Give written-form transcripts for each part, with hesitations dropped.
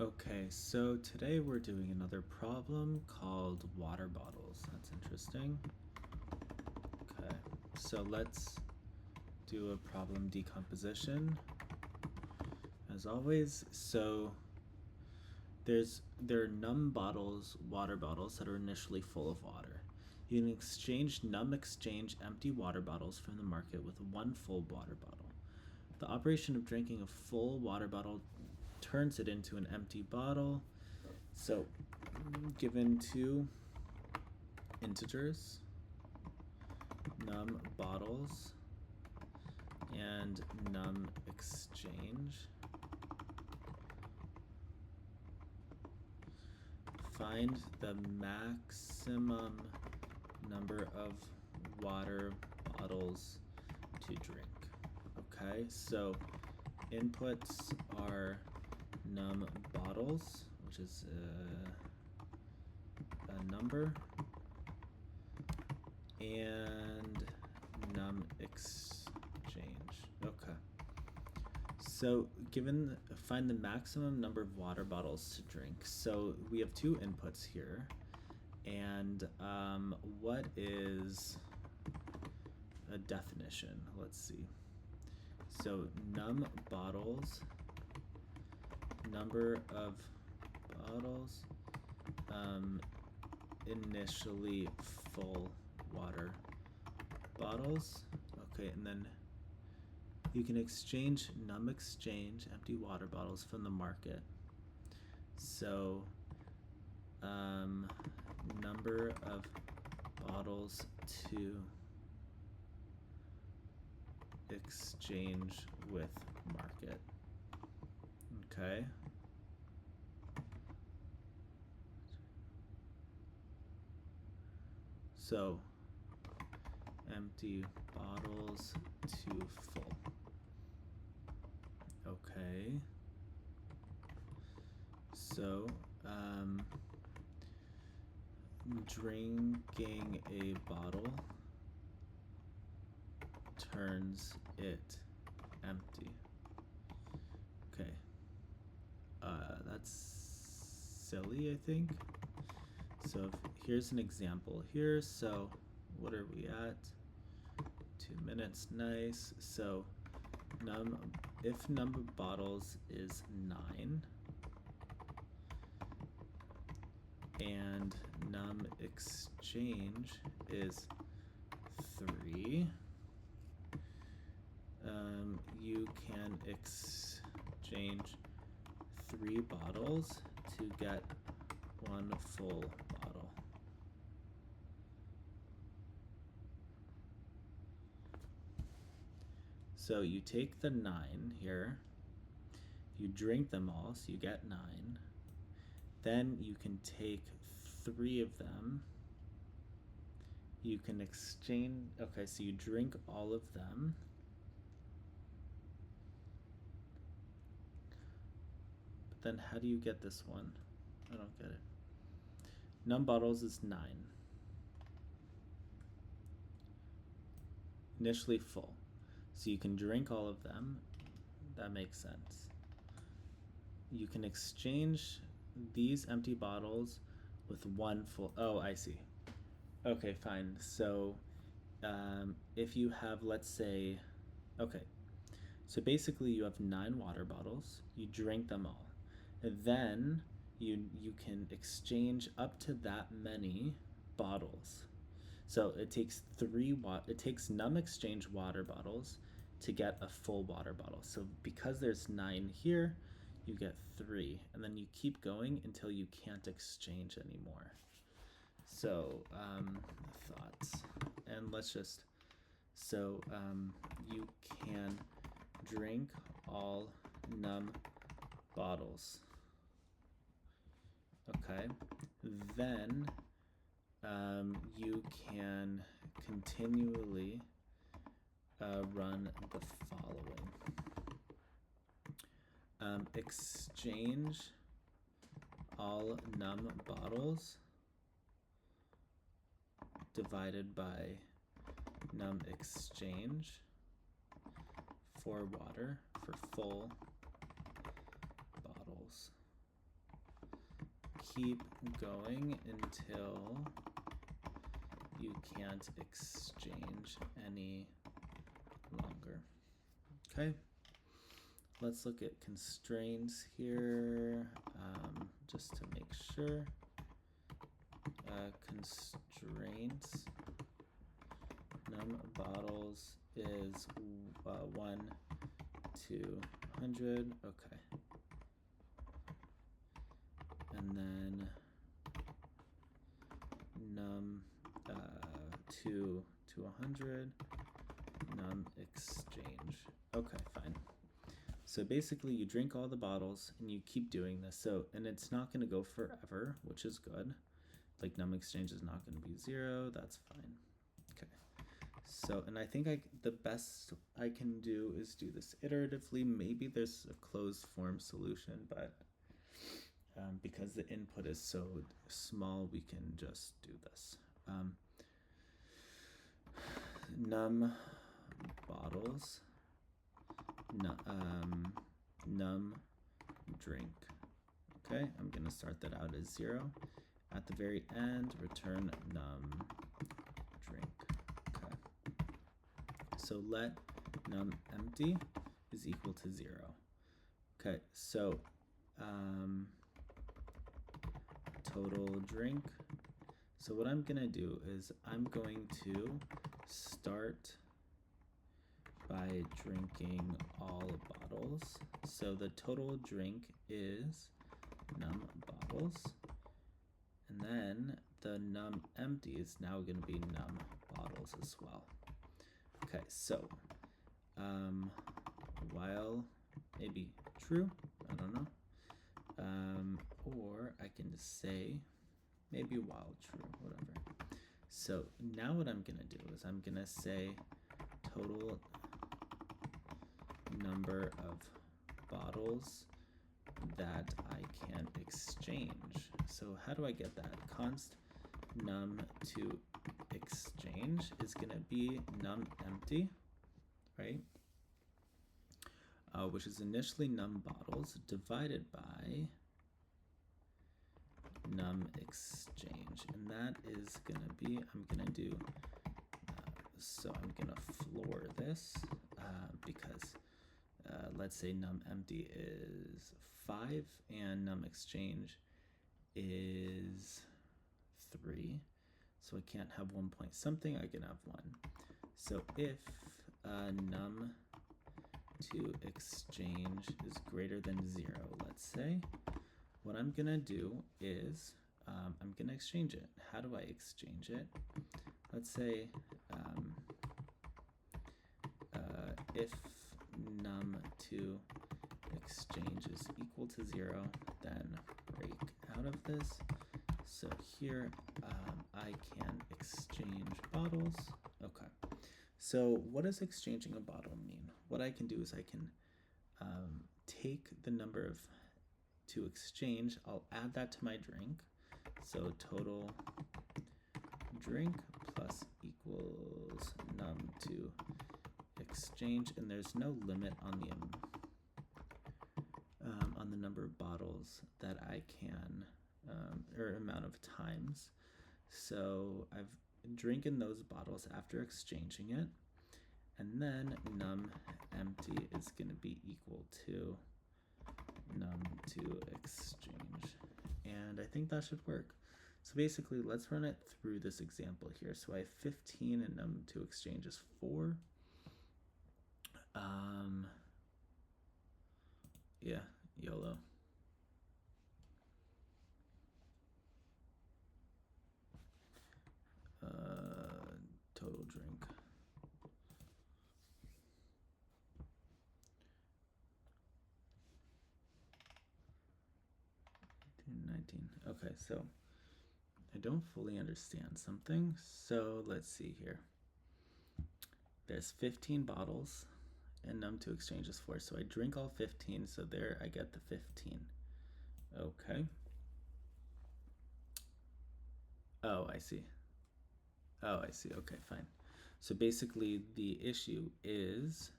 Okay, so today we're doing another problem called water bottles. That's interesting. Okay, so let's do a problem decomposition as always. So there are num bottles, water bottles that are initially full of water. You can exchange empty water bottles from the market with one full water bottle. The operation of drinking a full water bottle turns it into an empty bottle. So, given two integers, num bottles and num exchange, find the maximum number of water bottles to drink. Okay, so inputs are num bottles, which is a number, and num exchange. Okay. So find the maximum number of water bottles to drink. So we have two inputs here. And what is a definition? Let's see. So num bottles, number of bottles, initially full water bottles. Okay, and then you can exchange empty water bottles from the market. So number of bottles to exchange with market. Okay. So empty bottles to full. Okay. So drinking a bottle turns it empty. Okay. That's silly, I think. So here's an example here. So what are we at? 2 minutes, nice. So if number of bottles is 9 and num exchange is 3, you can exchange 3 bottles to get 1 full bottle. So you take the 9 here, you drink them all, so you get 9. Then you can take 3 of them. You can exchange, okay, so you drink all of them. But then how do you get this one? I don't get it. Num bottles is 9. Initially full. So you can drink all of them. That makes sense. You can exchange these empty bottles with one full. Oh, I see. Okay, fine. So if you have, let's say, okay, so basically you have 9 water bottles, you drink them all, and then you can exchange up to that many bottles. So it takes it takes num exchange water bottles to get a full water bottle. So because there's 9 here, you get 3, and then you keep going until you can't exchange anymore. So thoughts, and let's just, so you can drink all num bottles. Okay, then you can continually run the following. Exchange all num bottles divided by num exchange for water, for full bottles. keep going until you can't exchange any longer. Okay, let's look at constraints here, just to make sure. Constraints, num bottles is 1 to 100, okay. And then num 2 to 100, num exchange. Okay, fine. So basically you drink all the bottles and you keep doing this. So, and it's not going to go forever, which is good. Like num exchange is not going to be 0, that's fine. Okay. So, and I think the best I can do is do this iteratively. Maybe there's a closed form solution, but because the input is so small, we can just do this. Num bottles, num drink. Okay, I'm going to start that out as 0. At the very end, return num drink. Okay. So let num empty is equal to 0. Okay, so total drink. So what I'm gonna do is I'm going to start by drinking all bottles. So the total drink is num bottles. And then the num empty is now going to be num bottles as well. Okay, so while maybe true, I don't know. Or I can just say maybe while true, whatever. So now what I'm going to do is I'm going to say total number of bottles that I can exchange. So how do I get that? Const num to exchange is going to be num empty, right? Which is initially num bottles divided by num exchange. And that is going to be, I'm going to do, so I'm going to floor this because let's say num empty is 5 and num exchange is 3. So I can't have 1 point something, I can have 1. So if num to exchange is greater than 0, let's say, what I'm going to do is I'm going to exchange it. How do I exchange it? Let's say if num to exchange is equal to 0, then break out of this. So here I can exchange bottles. Okay. So what does exchanging a bottle mean? What I can do is I can take the number of to exchange, I'll add that to my drink. So total drink plus equals num to exchange, and there's no limit on the number of bottles that I can, or amount of times. So I've drinking those bottles after exchanging it, and then num empty is going to be equal to num to exchange, and I think that should work. So basically, let's run it through this example here. So I have 15 and num to exchange is 4. Yeah, YOLO. Total drink. 19. Okay, so I don't fully understand something. So let's see here. There's 15 bottles and num to exchange is 4. So I drink all 15, so there I get the 15. Okay. Oh, I see. Oh, I see. Okay, fine. So basically the issue is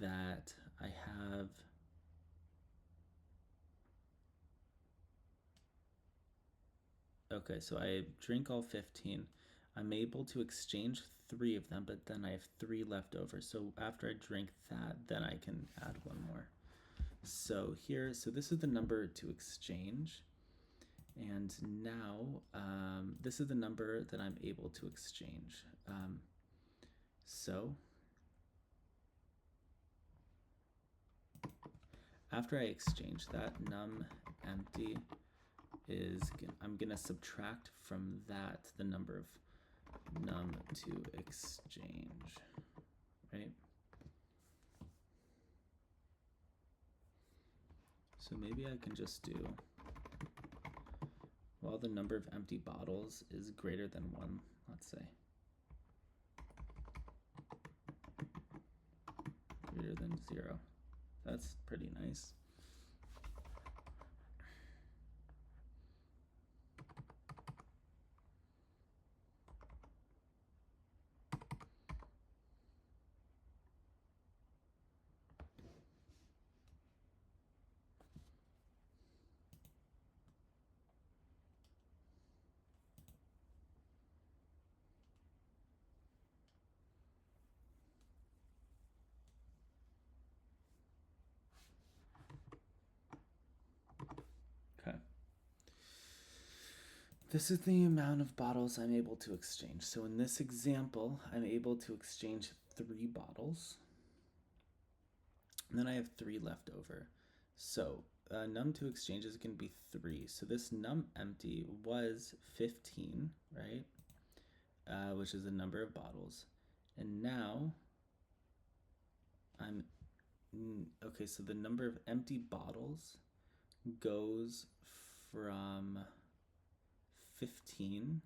that I have Okay, so I drink all 15. I'm able to exchange 3 of them, but then I have 3 left over. So after I drink that, then I can add one more. So here, so this is the number to exchange. And now this is the number that I'm able to exchange. So after I exchange that, num empty is, I'm gonna subtract from that the number of num to exchange, right? So maybe I can just do, well, the number of empty bottles is greater than 1, let's say. Greater than 0. That's pretty nice. Okay. This is the amount of bottles I'm able to exchange. So in this example, I'm able to exchange 3 bottles. And then I have 3 left over. So num to exchange is going to be 3. So this num empty was 15, right? Which is the number of bottles. And now I'm, okay, so the number of empty bottles goes from 15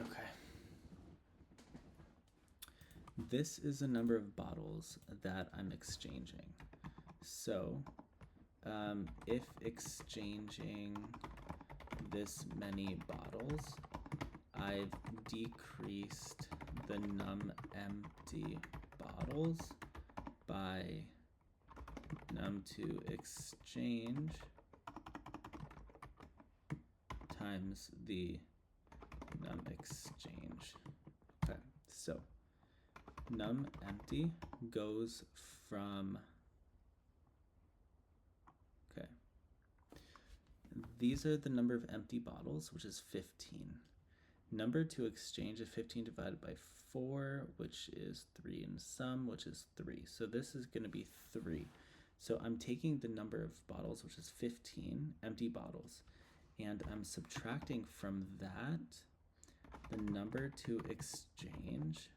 Okay. This is the number of bottles that I'm exchanging. So if exchanging this many bottles, I've decreased the num empty bottles by num to exchange times the num exchange. Okay, so num empty goes from, okay, these are the number of empty bottles, which is 15. Number to exchange is 15 divided by 4, which is 3, and sum, which is 3. So this is going to be 3. So I'm taking the number of bottles, which is 15 empty bottles, and I'm subtracting from that the number to exchange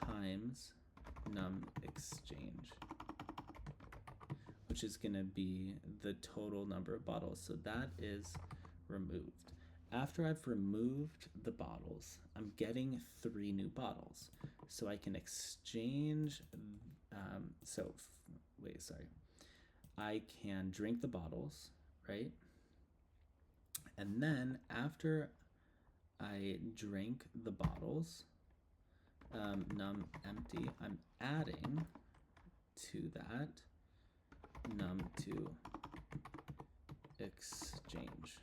times num exchange, which is going to be the total number of bottles. So that is removed. After I've removed the bottles, I'm getting 3 new bottles. So I can exchange, I can drink the bottles, right? And then after I drink the bottles, num empty, I'm adding to that num to exchange.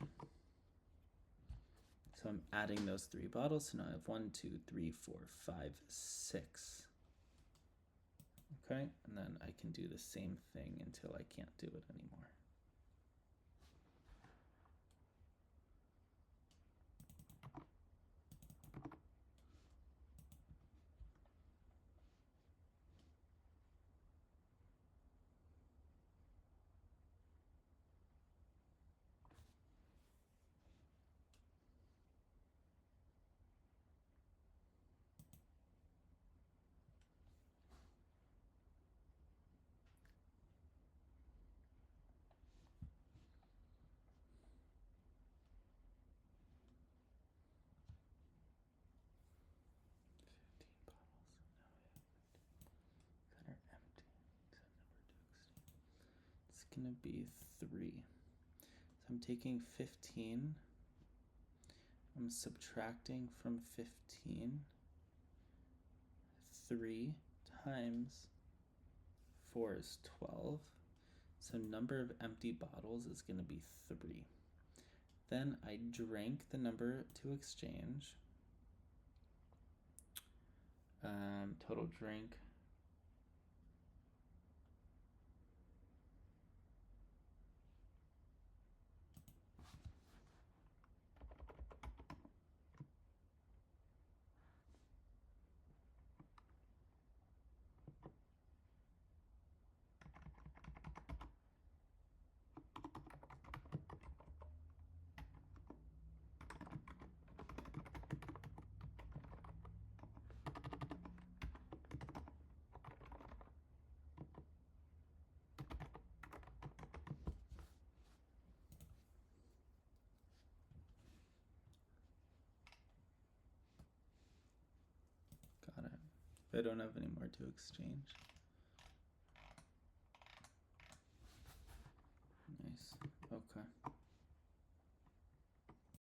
So I'm adding those 3 bottles. So now I have 1, 2, 3, 4, 5, 6. Okay, and then I can do the same thing until I can't do it anymore. It's gonna be 3. So I'm taking 15. I'm subtracting from 15 3 times 4 is 12. So number of empty bottles is going to be 3. Then I drank the number to exchange. Total drink. Got it. I don't have any more to exchange. Nice. Okay.